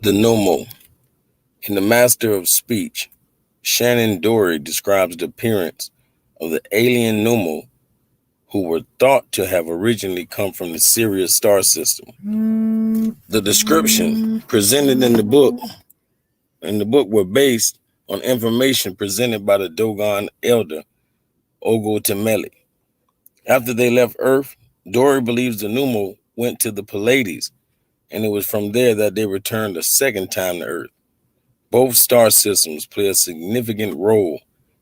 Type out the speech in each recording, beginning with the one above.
The Nomo. In The Master of Speech, Shannon Dory describes the appearance of the alien Nomo who were thought to have originally come from the Sirius star system. The description presented in the book were based on information presented by the Dogon elder Ogo Temeli. After they left Earth, Dory believes the Numo went to the Pleiades, and it was from there that they returned a second time to Earth. Both star systems play a significant role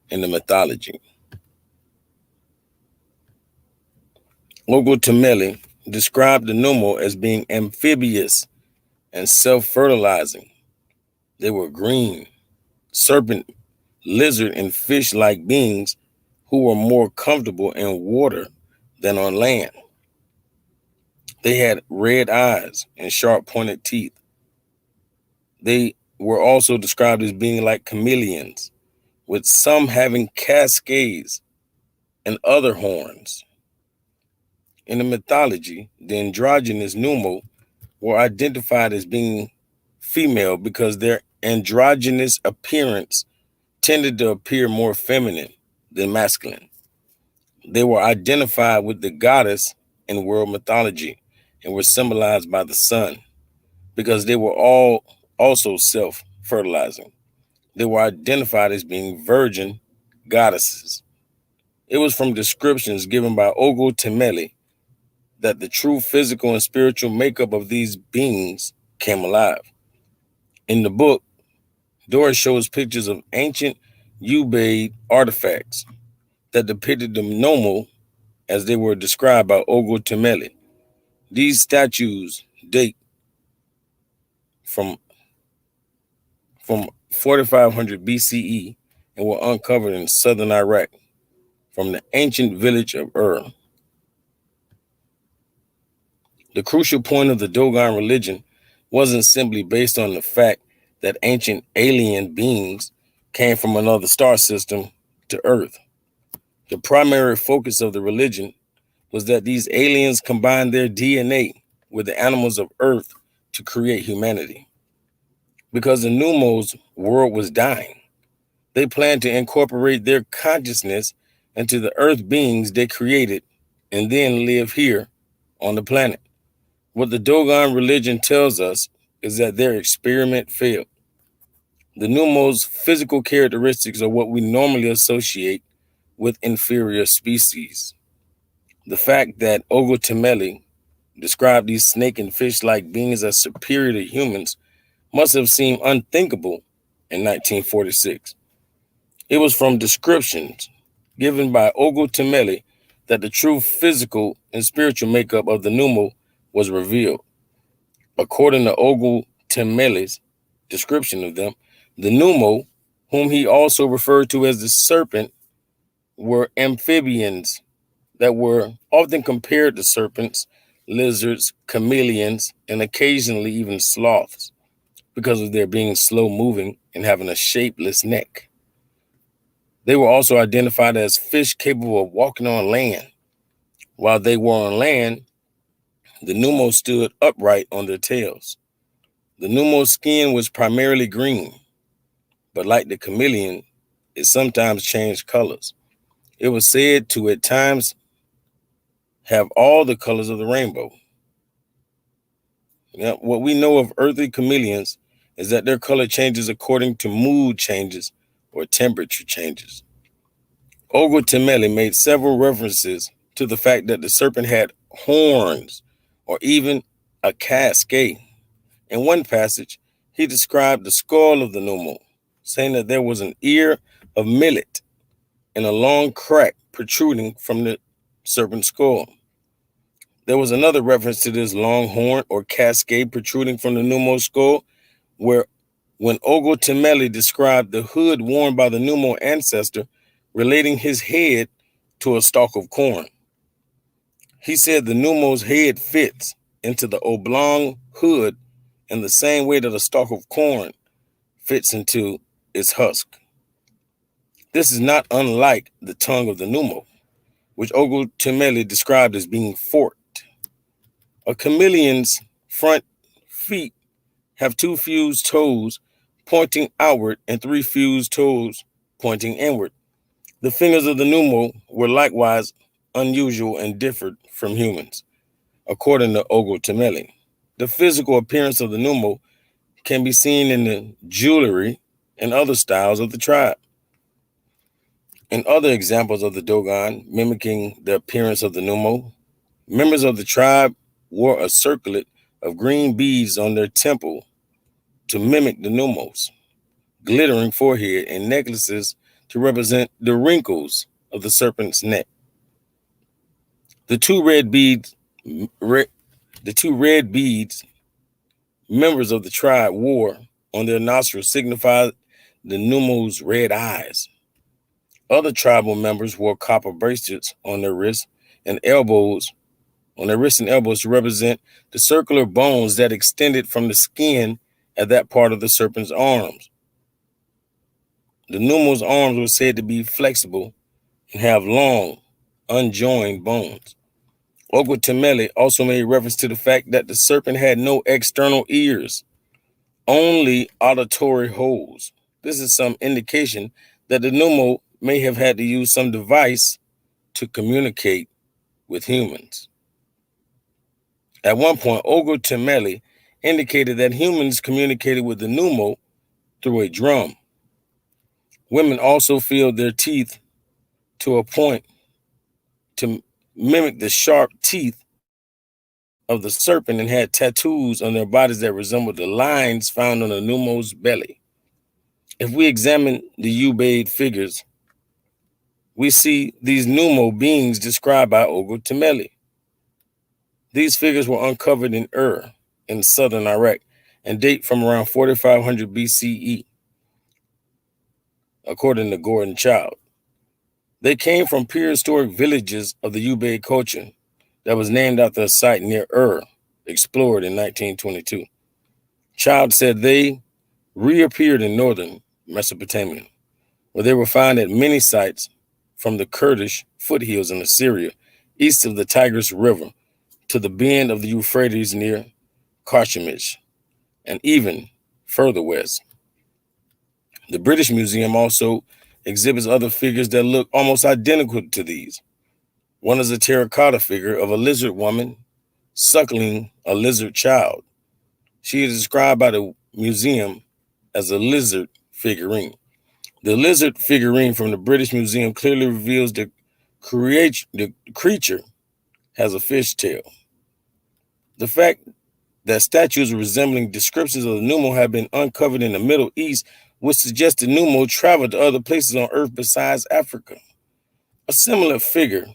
in the mythology. Ogo Temeli described the Numo as being amphibious and self-fertilizing. They were green, serpent, lizard, and fish-like beings who were more comfortable in water than on land. They had red eyes and sharp pointed teeth. They were also described as being like chameleons, with some having cascades and other horns. In the mythology, the androgynous Numo were identified as being female because their androgynous appearance tended to appear more feminine than masculine. They were identified with the goddess in world mythology and were symbolized by the sun because they were all also self-fertilizing. They were identified as being virgin goddesses. It was from descriptions given by Ogo Temeli that the true physical and spiritual makeup of these beings came alive. In the book, Doris shows pictures of ancient Ubaid artifacts that depicted the Nomo as they were described by Ogo Temeli. These statues date from 4500 BCE and were uncovered in southern Iraq from the ancient village of Ur. The crucial point of the Dogon religion wasn't simply based on the fact that ancient alien beings came from another star system to Earth. The primary focus of the religion was that these aliens combined their DNA with the animals of Earth to create humanity. Because the Numos world was dying, they planned to incorporate their consciousness into the Earth beings they created and then live here on the planet. What the Dogon religion tells us is that their experiment failed. The Numos' physical characteristics are what we normally associate with inferior species. The fact that Ogo Temeli described these snake and fish-like beings as superior to humans must have seemed unthinkable in 1946. It was from descriptions given by Ogo Temeli that the true physical and spiritual makeup of the Numo was revealed. According to Ogo Temeli's description of them, the Numo, whom he also referred to as the Serpent, were amphibians that were often compared to serpents, lizards, chameleons, and occasionally even sloths because of their being slow moving and having a shapeless neck. They were also identified as fish capable of walking on land. While they were on land, the Numo stood upright on their tails. The Numo's skin was primarily green, but like the chameleon, it sometimes changed colors. It was said to at times have all the colors of the rainbow. Now, what we know of earthly chameleons is that their color changes according to mood changes or temperature changes. Ogo Temeli made several references to the fact that the serpent had horns or even a cascade. In one passage, he described the skull of the Numo, saying that there was an ear of millet and a long crack protruding from the serpent's skull. There was another reference to this long horn or cascade protruding from the Numo skull, where when Ogo Temeli described the hood worn by the Numo ancestor, relating his head to a stalk of corn. He said the Numo's head fits into the oblong hood in the same way that a stalk of corn fits into its husk. This is not unlike the tongue of the Numo, which Ogo Temeli described as being forked. A chameleon's front feet have two fused toes pointing outward and three fused toes pointing inward. The fingers of the Numo were likewise unusual and differed from humans, according to Ogotemeli. The physical appearance of the Numo can be seen in the jewelry and other styles of the tribe. In other examples of the Dogon mimicking the appearance of the Numo, members of the tribe wore a circlet of green beads on their temple to mimic the Numos, glittering forehead, and necklaces to represent the wrinkles of the serpent's neck. The two red beads members of the tribe wore on their nostrils signified the Numos' red eyes. Other tribal members wore copper bracelets on their wrists and elbows, to represent the circular bones that extended from the skin at that part of the serpent's arms. The Numos' arms were said to be flexible and have long, unjoined bones. Ogotemeli also made reference to the fact that the serpent had no external ears, only auditory holes. This is some indication that the Numo may have had to use some device to communicate with humans. At one point, Ogotemeli indicated that humans communicated with the Numo through a drum. Women also filled their teeth to a point to mimic the sharp teeth of the serpent and had tattoos on their bodies that resembled the lines found on the Numo's belly. If we examine the Ubaid figures, we see these Numo beings described by Ogotemeli. These figures were uncovered in Ur in southern Iraq and date from around 4500 BCE, according to Gordon Child. They came from prehistoric villages of the Ubaid culture that was named after a site near Ur, explored in 1922. Child said they reappeared in northern Mesopotamia, where they were found at many sites from the Kurdish foothills in Assyria, east of the Tigris River, to the bend of the Euphrates near Carchemish, and even further west. The British Museum also exhibits other figures that look almost identical to these. One is a terracotta figure of a lizard woman suckling a lizard child. She is described by the museum as a lizard figurine. The lizard figurine from the British Museum clearly reveals the creature has a fish tail. The fact that statues resembling descriptions of the Numo have been uncovered in the Middle East would suggest the Numo traveled to other places on Earth besides Africa. A similar figure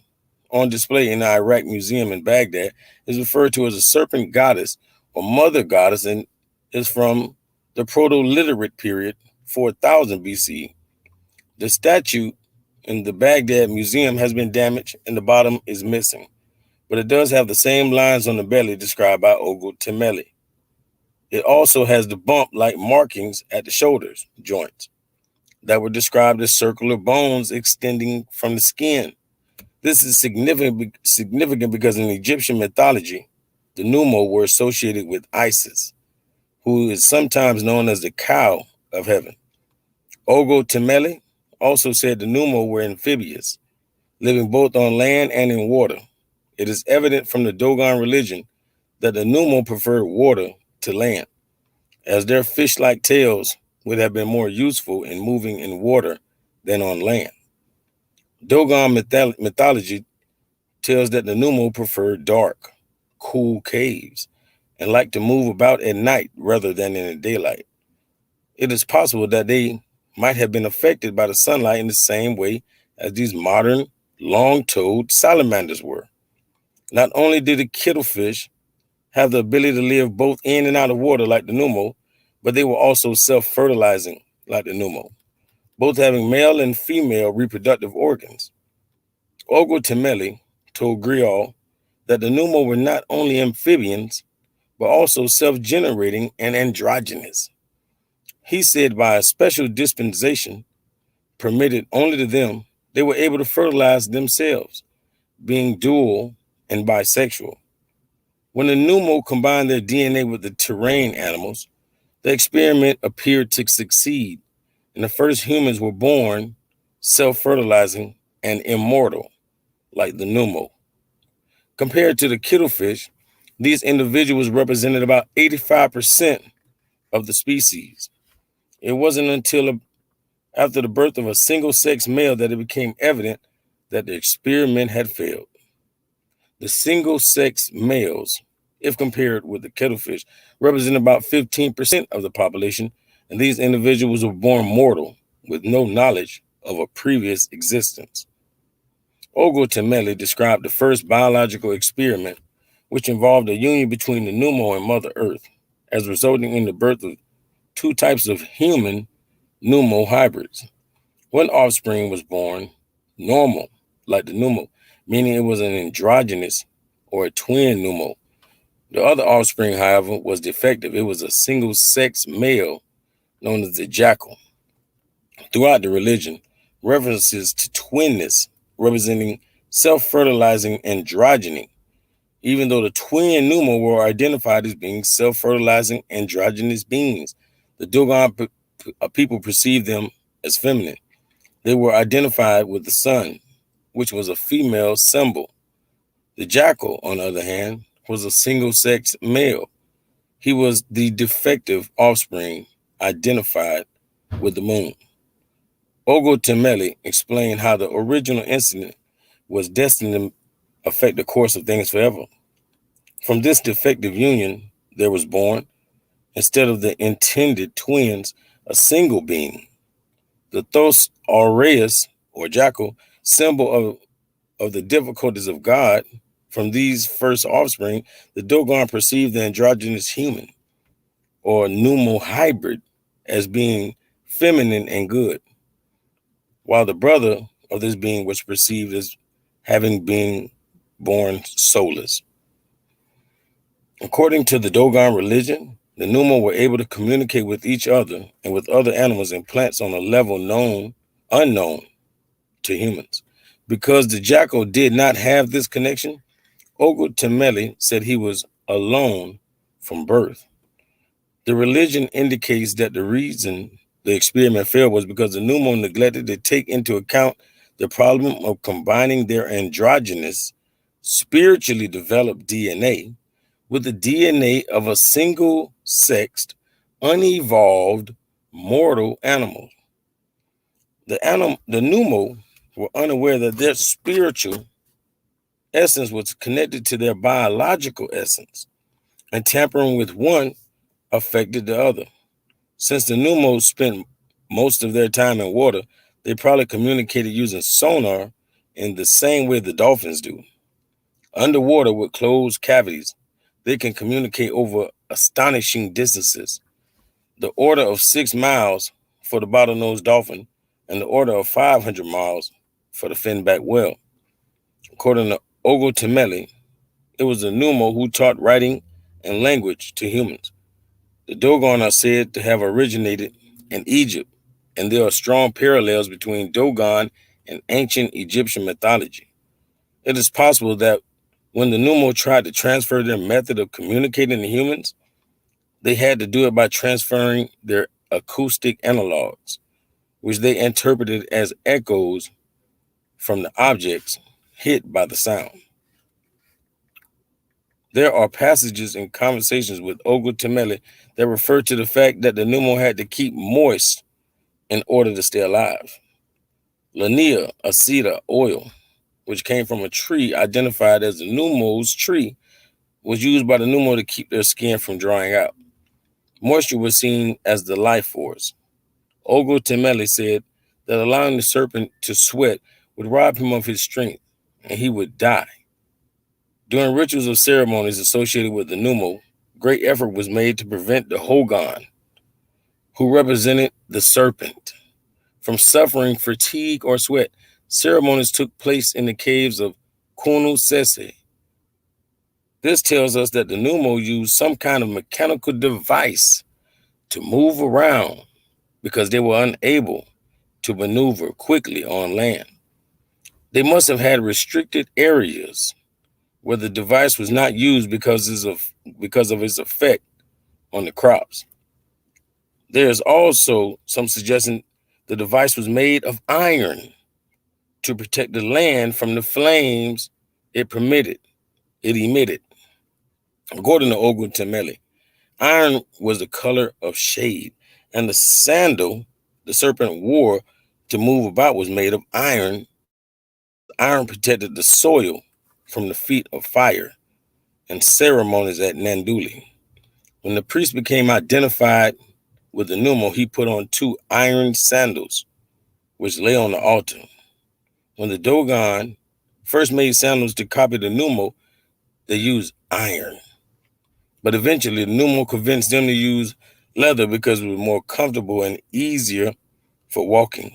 on display in the Iraq Museum in Baghdad is referred to as a serpent goddess or mother goddess and is from the Proto-Literate period, 4000 BC. The statue in the Baghdad Museum has been damaged and the bottom is missing, but it does have the same lines on the belly described by Ogotemeli. It also has the bump-like markings at the shoulders joints that were described as circular bones extending from the skin. This is significant because in Egyptian mythology, the Numo were associated with Isis, who is sometimes known as the cow of heaven. Ogotemeli also said the Numo were amphibious, living both on land and in water. It is evident from the Dogon religion that the Numo preferred water to land, as their fish-like tails would have been more useful in moving in water than on land. Dogon mythology tells that the Numo preferred dark, cool caves and liked to move about at night rather than in the daylight. It is possible that they might have been affected by the sunlight in the same way as these modern, long-toed salamanders were. Not only did the kittlefish have the ability to live both in and out of water like the Numo, but they were also self-fertilizing like the Numo, both having male and female reproductive organs. Ogotemeli told Grial that the Numo were not only amphibians, but also self-generating and androgynous. He said by a special dispensation permitted only to them, they were able to fertilize themselves, being dual and bisexual. When the Numo combined their DNA with the terrain animals, The experiment appeared to succeed, and the first humans were born self-fertilizing and immortal, like the pneumo. Compared to the kittlefish, these individuals represented about 85% of the species. It wasn't until after the birth of a single-sex male that it became evident that the experiment had failed. The single-sex males, if compared with the kettlefish, represent about 15% of the population, and these individuals were born mortal with no knowledge of a previous existence. Ogo Temeli described the first biological experiment, which involved a union between the pneumo and Mother Earth, as resulting in the birth of two types of human pneumo hybrids. One offspring was born normal, like the pneumo, meaning it was an androgynous or a twin pneumo. The other offspring, however, was defective. It was a single-sex male known as the jackal. Throughout the religion, references to twinness representing self-fertilizing androgyny, even though the twin pneumo were identified as being self-fertilizing androgynous beings. The Dogon people perceived them as feminine. They were identified with the sun, which was a female symbol. The jackal, on the other hand, was a single-sex male. He was the defective offspring identified with the moon. Ogo Temeli explained how the original incident was destined to affect the course of things forever. From this defective union, there was born, instead of the intended twins, a single being. The Thos aureus, or jackal, symbol of the difficulties of God. From these first offspring, the Dogon perceived the androgynous human, or pneumo hybrid, as being feminine and good, while the brother of this being was perceived as having been born soulless. According to the Dogon religion, the pneumo were able to communicate with each other and with other animals and plants on a level unknown to humans. Because the jackal did not have this connection, Ogo Temeli said he was alone from birth. The religion indicates that the reason the experiment failed was because the pneumo neglected to take into account the problem of combining their androgynous, spiritually developed DNA with the DNA of a single-sexed, unevolved, mortal animal. The pneumo were unaware that their spiritual essence was connected to their biological essence, and tampering with one affected the other. Since the pneumos spent most of their time in water, they probably communicated using sonar in the same way the dolphins do. Underwater with closed cavities, they can communicate over astonishing distances, the order of 6 miles for the bottlenose dolphin and the order of 500 miles for the finback whale. According to Ogo Temeli, it was the pneumo who taught writing and language to humans. The Dogon are said to have originated in Egypt, and there are strong parallels between Dogon and ancient Egyptian mythology. It is possible that when the pneumo tried to transfer their method of communicating to humans, they had to do it by transferring their acoustic analogs, which they interpreted as echoes from the objects hit by the sound. There are passages and conversations with Ogo Temeli that refer to the fact that the pneumo had to keep moist in order to stay alive. Lania, a cedar oil, which came from a tree identified as the pneumo's tree, was used by the pneumo to keep their skin from drying out. Moisture was seen as the life force. Ogo Temeli said that allowing the serpent to sweat would rob him of his strength, and he would die. During rituals or ceremonies associated with the pneumo, great effort was made to prevent the Hogan, who represented the serpent, from suffering fatigue or sweat. Ceremonies took place in the caves of Kunu Sese. This tells us that the pneumo used some kind of mechanical device to move around because they were unable to maneuver quickly on land. They must have had restricted areas where the device was not used because of its effect on the crops. There's also some suggestion the device was made of iron to protect the land from the flames it emitted. According to Ogun Temeli, iron was the color of shade, and the sandal the serpent wore to move about was made of iron. Iron protected the soil from the feet of fire and ceremonies at Nanduli. When the priest became identified with the numo, he put on 2 iron sandals, which lay on the altar. When the Dogon first made sandals to copy the numo, they used iron. But eventually, the numo convinced them to use leather because it was more comfortable and easier for walking.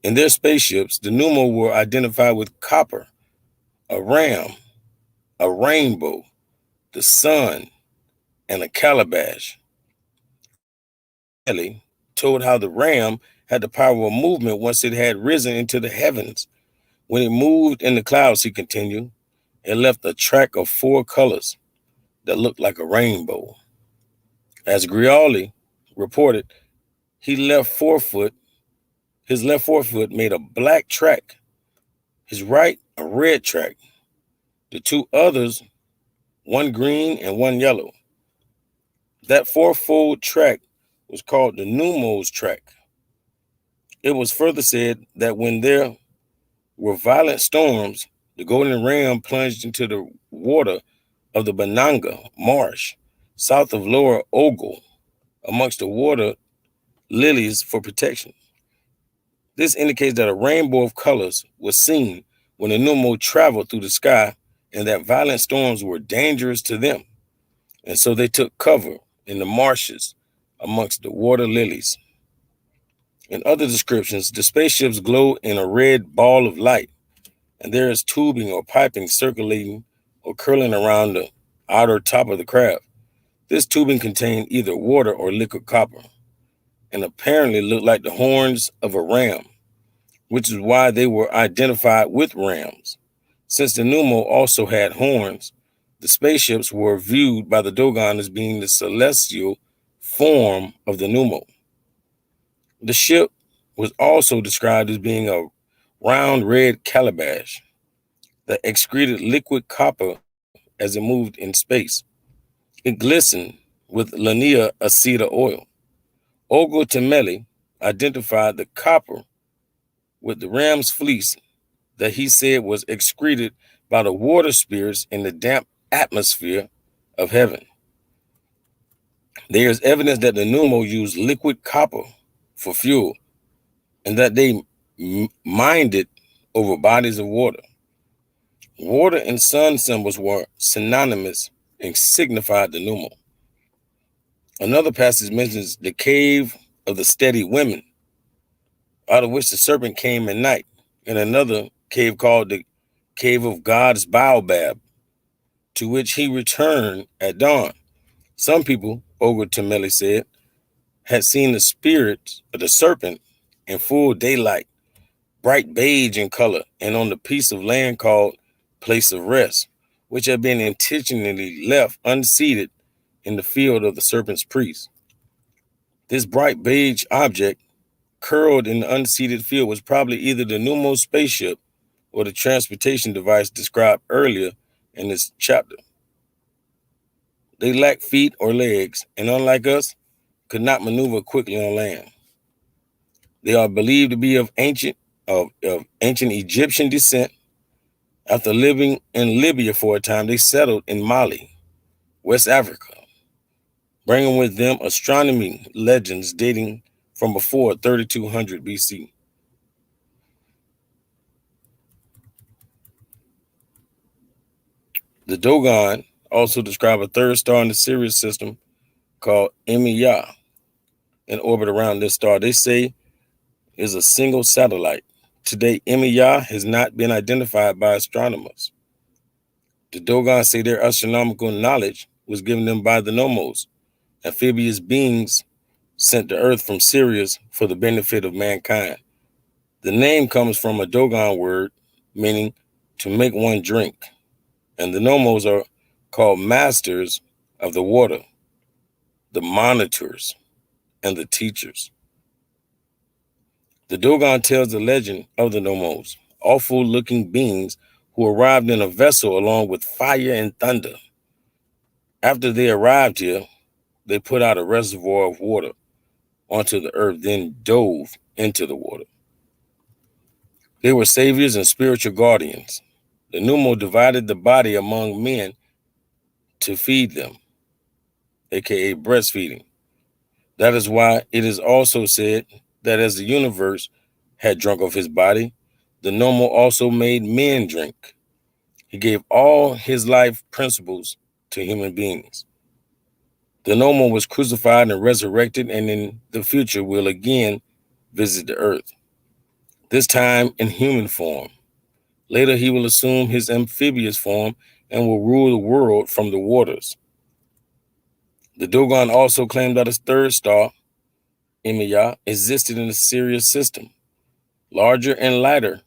In their spaceships, the numo were identified with copper, a ram, a rainbow, the sun, and a calabash. Ellie told how the ram had the power of movement once it had risen into the heavens. When it moved in the clouds, he continued, it left a track of 4 colors that looked like a rainbow. As Griali reported, his left forefoot made a black track, his right a red track, the 2 others, one green and one yellow. That fourfold track was called the Numos track. It was further said that when there were violent storms, the golden ram plunged into the water of the Bananga marsh, south of Lower Ogle, amongst the water lilies for protection. This indicates that a rainbow of colors was seen when the Numo traveled through the sky and that violent storms were dangerous to them. And so they took cover in the marshes amongst the water lilies. In other descriptions, the spaceships glow in a red ball of light, and there is tubing or piping circulating or curling around the outer top of the craft. This tubing contained either water or liquid copper, and apparently looked like the horns of a ram, which is why they were identified with rams. Since the Numo also had horns, the spaceships were viewed by the Dogon as being the celestial form of the Numo. The ship was also described as being a round red calabash that excreted liquid copper as it moved in space. It glistened with Lania aceta oil. Ogo Temeli identified the copper with the ram's fleece that he said was excreted by the water spirits in the damp atmosphere of heaven. There is evidence that the Numo used liquid copper for fuel and that they mined it over bodies of water. Water and sun symbols were synonymous and signified the Numo. Another passage mentions the cave of the steady women, out of which the serpent came at night, and another cave called the cave of God's baobab, to which he returned at dawn. Some people, Ogre Temeli said, had seen the spirit of the serpent in full daylight, bright beige in color, and on the piece of land called Place of Rest, which had been intentionally left unseeded in the field of the serpent's priest. This bright beige object curled in the unseeded field was probably either the Numo spaceship or the transportation device described earlier in this chapter. They lacked feet or legs, and unlike us, could not maneuver quickly on land. They are believed to be of ancient Egyptian descent. After living in Libya for a time, they settled in Mali, West Africa, bringing with them astronomy legends dating from before 3200 BC. The Dogon also describe a third star in the Sirius system called Emiya in orbit around this star. They say is a single satellite. Today, Emiya has not been identified by astronomers. The Dogon say their astronomical knowledge was given them by the Nomos, amphibious beings sent to Earth from Sirius for the benefit of mankind. The name comes from a Dogon word meaning to make one drink, and the Nomos are called masters of the water. the monitors, and the teachers. The Dogon tells the legend of the Nomos, awful-looking beings who arrived in a vessel along with fire and thunder. After they arrived here, they put out a reservoir of water onto the earth, then dove into the water. They were saviors and spiritual guardians. The Numo divided the body among men to feed them, aka breastfeeding. That is why it is also said that as the universe had drunk of his body, the Nomo also made men drink. He gave all his life principles to human beings. The Nomo was crucified and resurrected, and in the future will again visit the earth, this time in human form. Later, he will assume his amphibious form and will rule the world from the waters. The Dogon also claimed that a third star, Emiya, existed in the Sirius system, larger and lighter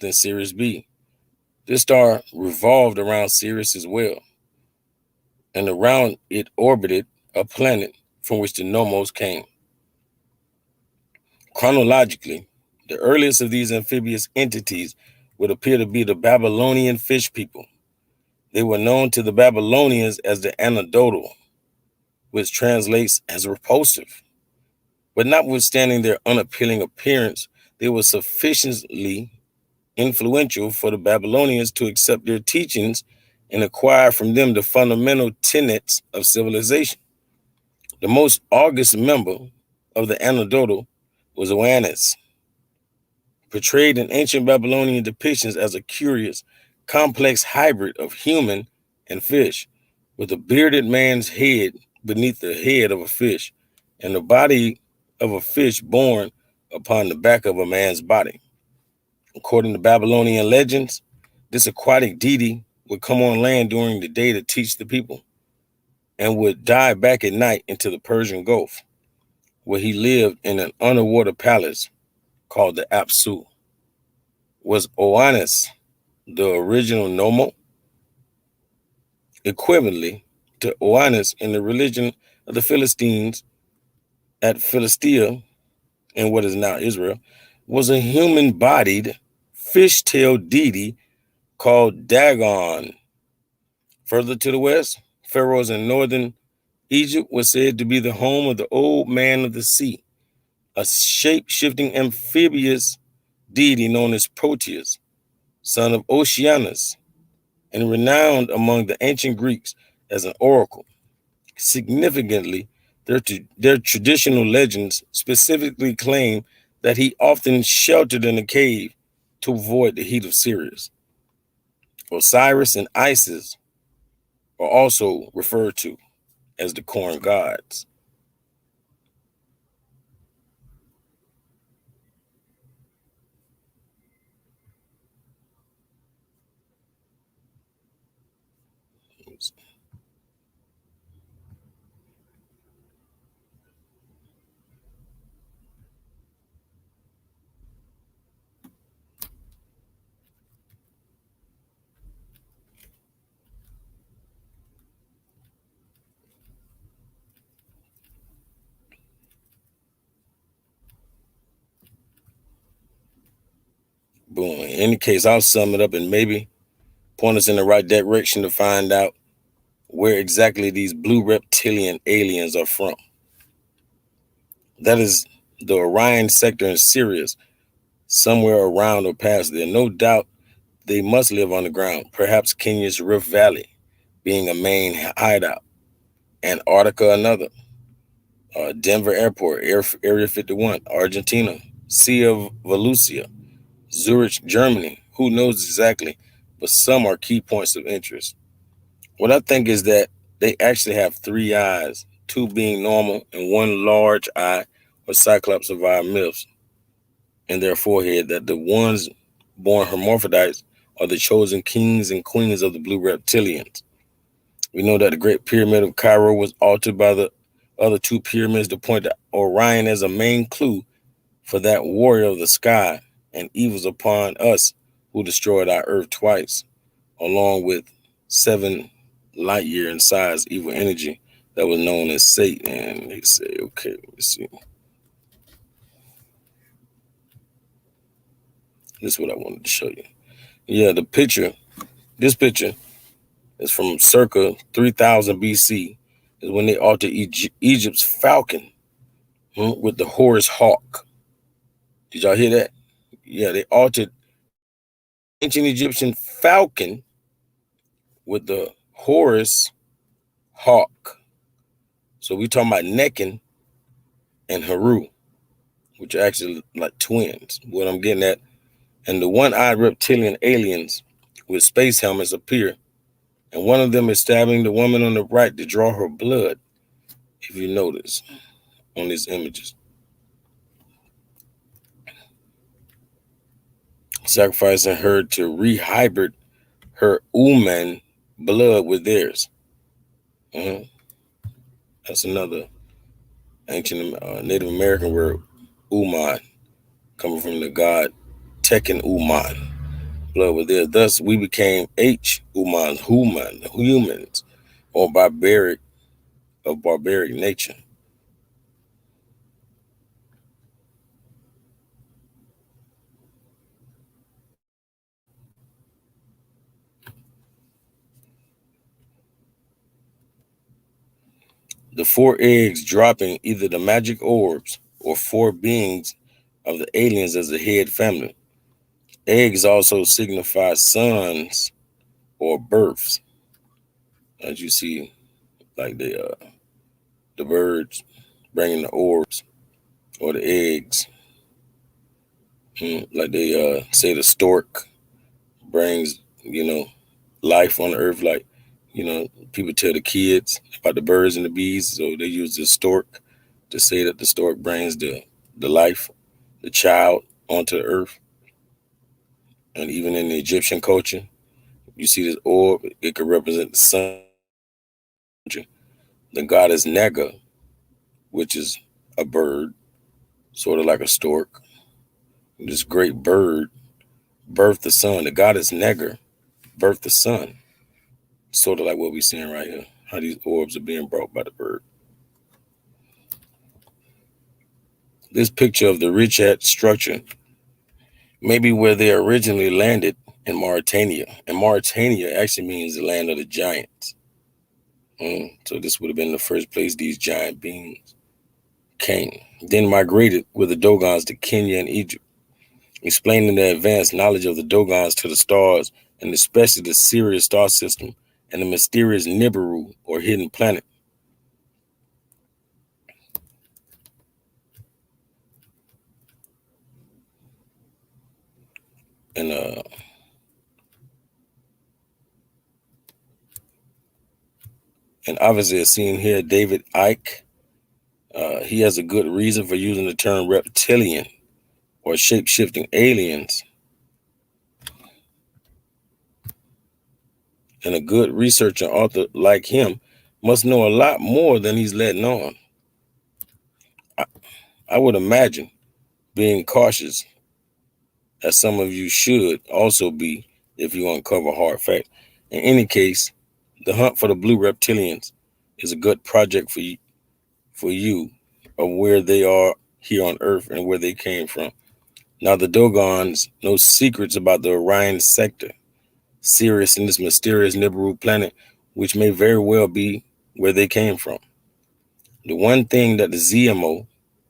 than Sirius B. This star revolved around Sirius as well, and around it orbited a planet from which the Nomos came. Chronologically, the earliest of these amphibious entities would appear to be the Babylonian fish people. They were known to the Babylonians as the Anadodal, which translates as repulsive. But notwithstanding their unappealing appearance, they were sufficiently influential for the Babylonians to accept their teachings and acquire from them the fundamental tenets of civilization. The most august member of the Anadodal was Oannes, portrayed in ancient Babylonian depictions as a curious, complex hybrid of human and fish, with a bearded man's head beneath the head of a fish, and the body of a fish borne upon the back of a man's body. According to Babylonian legends, this aquatic deity would come on land during the day to teach the people, and would dive back at night into the Persian Gulf, where he lived in an underwater palace called the Apsu. Was Oannes the original Nomo? Equivalently to Oannes in the religion of the Philistines at Philistia, in what is now Israel, was a human-bodied, fish-tailed deity called Dagon. Further to the west, pharaohs in northern Egypt was said to be the home of the old man of the sea, a shape-shifting amphibious deity known as Proteus, son of Oceanus, and renowned among the ancient Greeks as an oracle. Significantly, their traditional legends specifically claim that he often sheltered in a cave to avoid the heat of Sirius. Osiris and Isis are also referred to as the corn gods. Boom. In any case, I'll sum it up and maybe point us in the right direction to find out where exactly these blue reptilian aliens are from. That is the Orion sector in Sirius, somewhere around or past there. No doubt they must live on the ground, perhaps Kenya's Rift Valley being a main hideout, Antarctica another, Denver Airport, Area 51, Argentina, Sea of Volusia, Zurich, Germany. Who knows exactly, but some are key points of interest. What I think is that they actually have three eyes, two being normal and one large eye or cyclops of our myths in their forehead, that the ones born hermaphrodites are the chosen kings and queens of the blue reptilians. We know that the Great Pyramid of Cairo was altered by the other two pyramids to point to Orion as a main clue for that warrior of the sky and evils upon us who destroyed our earth twice, along with 7 light year in size evil energy that was known as Satan. They say, okay, let's see. This is what I wanted to show you. Yeah, this picture is from circa 3000 BC, is when they altered Egypt's falcon with the Horus hawk. Did y'all hear that? Yeah, they altered ancient Egyptian falcon with the Horus hawk. So we talking about Neckin and Haru, which are actually like twins. What I'm getting at, and the one-eyed reptilian aliens with space helmets appear, and one of them is stabbing the woman on the right to draw her blood. If you notice on these images, sacrificing her to rehybrid her Uman blood with theirs. That's another ancient Native American word, Uman, coming from the god Tekken Uman, blood with theirs. Thus, we became Uman, humans, or barbaric nature. The four eggs dropping either the magic orbs or four beings of the aliens as a head family. Eggs also signify sons or births, as you see, like the birds bringing the orbs or the eggs. Like they say the stork brings, life on the earth. Like, people tell the kids about the birds and the bees, so they use the stork to say that the stork brings the life, the child onto the earth. And even in the Egyptian culture, you see this orb, it could represent the sun. The goddess Nega, which is a bird, sort of like a stork. This great bird birthed the sun. The goddess Neger birthed the sun. Sort of like what we're seeing right here, how these orbs are being brought by the bird. This picture of the Richat structure may be where they originally landed in Mauritania. And Mauritania actually means the land of the giants. So this would have been the first place these giant beings came. Then migrated with the Dogons to Kenya and Egypt, explaining the advanced knowledge of the Dogons to the stars, and especially the Sirius star system and the mysterious Nibiru, or hidden planet. And obviously, as seen here, David Icke, he has a good reason for using the term reptilian or shape-shifting aliens. And a good researcher author like him must know a lot more than he's letting on. I would imagine being cautious, as some of you should also be if you uncover hard facts. In any case, the hunt for the blue reptilians is a good project for you of where they are here on Earth and where they came from. Now, the Dogons know secrets about the Orion sector, Sirius, and this mysterious Nibiru planet, which may very well be where they came from. The one thing that the ZMO,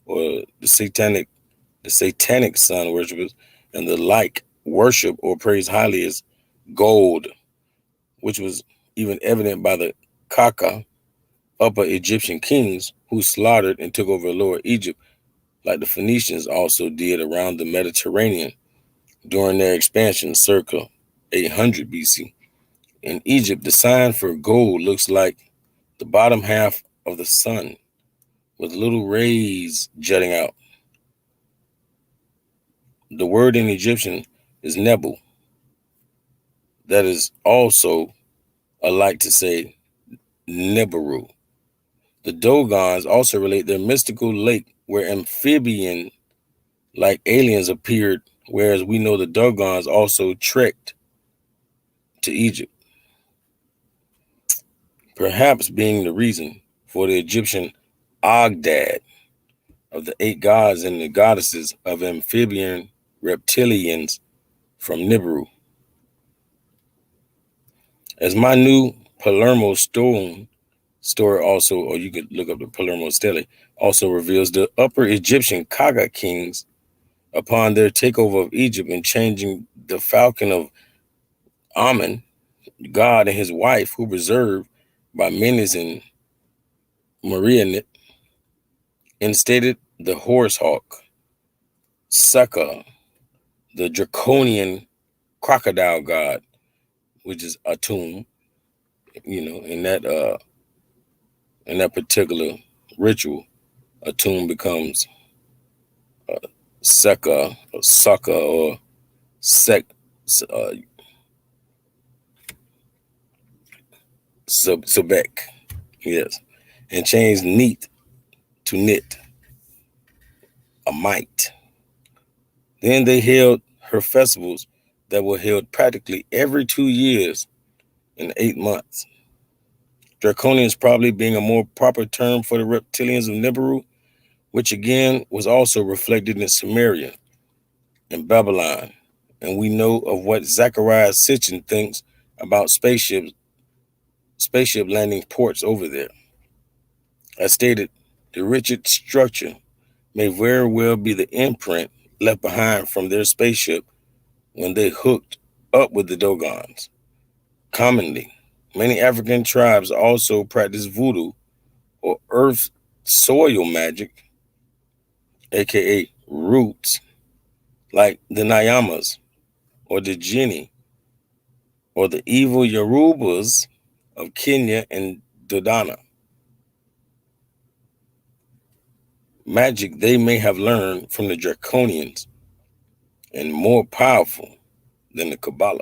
or the satanic sun worshippers and the like worship or praise highly, is gold, which was even evident by the Kaka, upper Egyptian kings who slaughtered and took over Lower Egypt, like the Phoenicians also did around the Mediterranean during their expansion circa 800 BC. In Egypt, the sign for gold looks like the bottom half of the sun with little rays jutting out. The word in Egyptian is Nebu. That is also alike to say Nibiru. The Dogons also relate their mystical lake where amphibian like aliens appeared, whereas we know the Dogons also trekked to Egypt, perhaps being the reason for the Egyptian Ogdad of the 8 gods and the goddesses of amphibian reptilians from Nibiru. As my new Palermo stone story also, or you could look up the Palermo Stele, also reveals the Upper Egyptian Kaga kings upon their takeover of Egypt and changing the falcon of Amen, God and his wife, who preserved by Menes and Marianet, instated the horse hawk, Succa, the draconian crocodile god, which is Atum, in that particular ritual, Atum becomes Succa or Succa or Sek uh, Sebek, yes, and changed neat to knit, a mite. Then they held her festivals that were held practically every 2 years in 8 months. Draconians probably being a more proper term for the reptilians of Nibiru, which again was also reflected in Samaria and Babylon. And we know of what Zechariah Sitchin thinks about spaceship landing ports over there. As stated, the rigid structure may very well be the imprint left behind from their spaceship when they hooked up with the Dogons. Commonly, many African tribes also practice voodoo or earth soil magic, aka roots, like the Nyamas or the Gini or the evil Yorubas of Kenya and Dodana. Magic they may have learned from the Draconians and more powerful than the Kabbalah.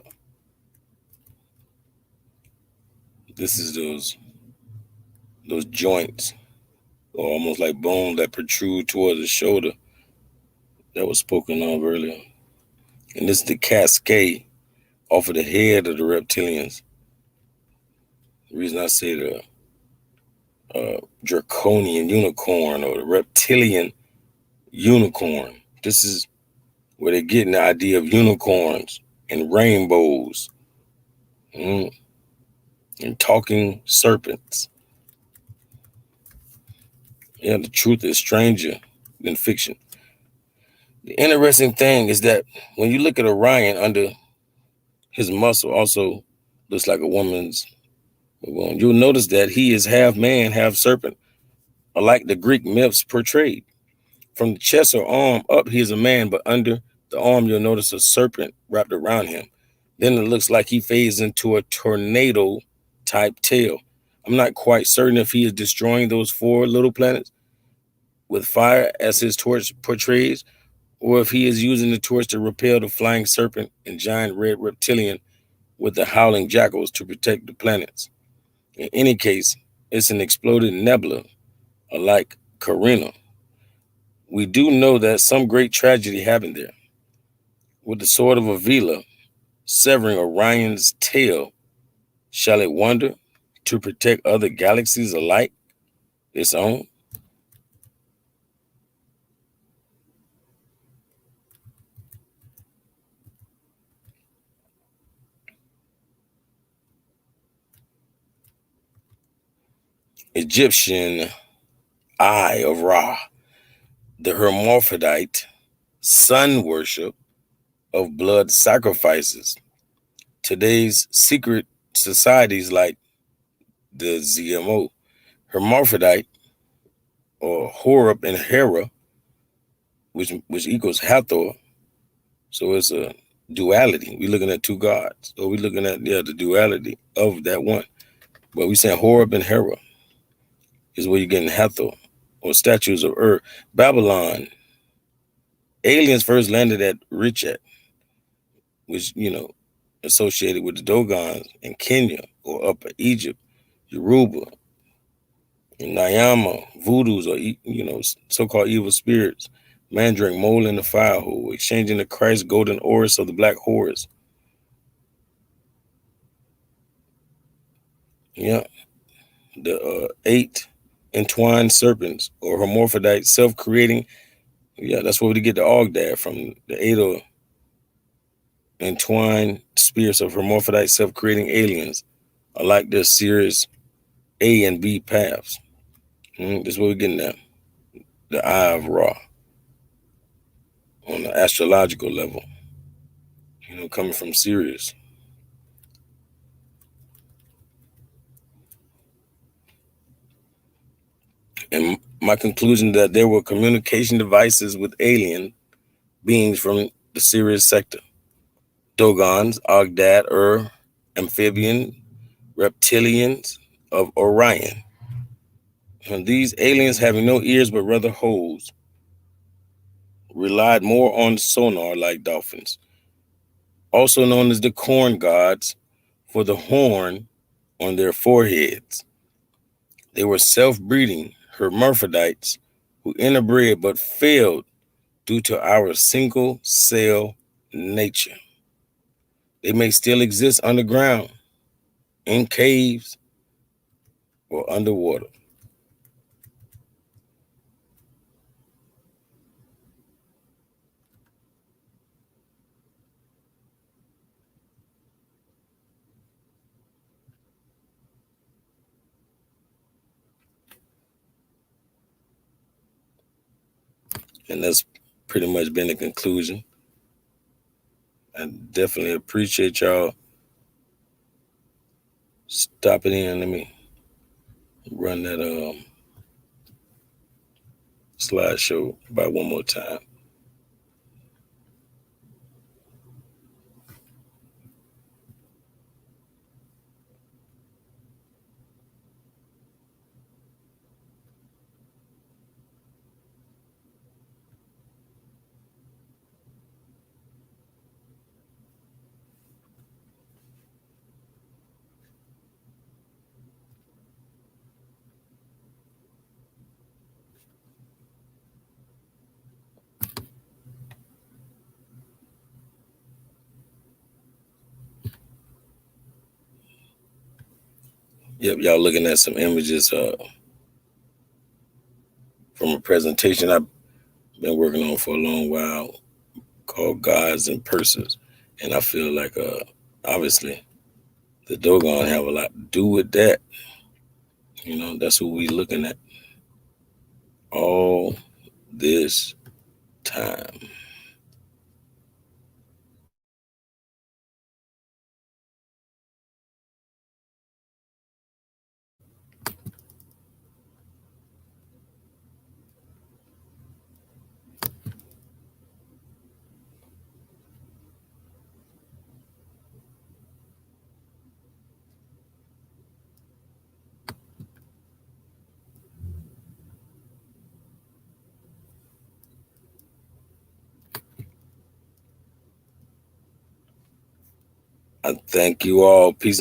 This is those joints, or almost like bone that protrude towards the shoulder that was spoken of earlier. And this is the cascade off of the head of the reptilians. The reason I say the draconian unicorn or the reptilian unicorn, this is where they're getting the idea of unicorns and rainbows and talking serpents. Yeah, the truth is stranger than fiction. The interesting thing is that when you look at Orion under his muscle, also looks like a woman's. You'll notice that he is half man, half serpent, like the Greek myths portrayed. From the chest or arm up, he is a man, but under the arm, you'll notice a serpent wrapped around him. Then it looks like he fades into a tornado type tail. I'm not quite certain if he is destroying those 4 little planets with fire as his torch portrays, or if he is using the torch to repel the flying serpent and giant red reptilian with the howling jackals to protect the planets. In any case, it's an exploded nebula, like Carina. We do know that some great tragedy happened there. With the sword of Avila severing Orion's tail, shall it wander to protect other galaxies alike its own? Egyptian Eye of Ra, the hermaphrodite, sun worship of blood sacrifices. Today's secret societies like the ZMO, hermaphrodite, or Horeb and Hera, which equals Hathor. So it's a duality. We're looking at 2 gods. So we're looking at the duality of that one. But we're saying Horeb and Hera is where you're getting Hathor, or statues of Ur. Babylon, aliens first landed at Richat, which, associated with the Dogons in Kenya or Upper Egypt, Yoruba, and Nyama, voodoos, or, so-called evil spirits, Mandrake, mole in the fire hole, exchanging the Christ golden oris of the Black Horus. Yeah, the 8 entwined serpents or hermaphrodite self-creating. Yeah, that's where we get the Ogdad from, the 8 entwined spirits of hermaphrodite self-creating aliens are like their series A and B paths. That's where we're getting at. The Eye of Ra on the astrological level, coming from Sirius. And my conclusion that there were communication devices with alien beings from the Sirius sector. Dogons, Ogdad, amphibian, reptilians of Orion. And these aliens, having no ears but rather holes, relied more on sonar like dolphins, also known as the corn gods, for the horn on their foreheads. They were self-breeding hermaphrodites who interbred but failed due to our single-cell nature. They may still exist underground, in caves, or underwater. And that's pretty much been the conclusion. I definitely appreciate y'all stopping in. Let me run that slideshow by one more time. Yep, y'all looking at some images from a presentation I've been working on for a long while called Gods and Persons. And I feel like obviously the Dogon have a lot to do with that. That's what we looking at all this time. I thank you all. Peace and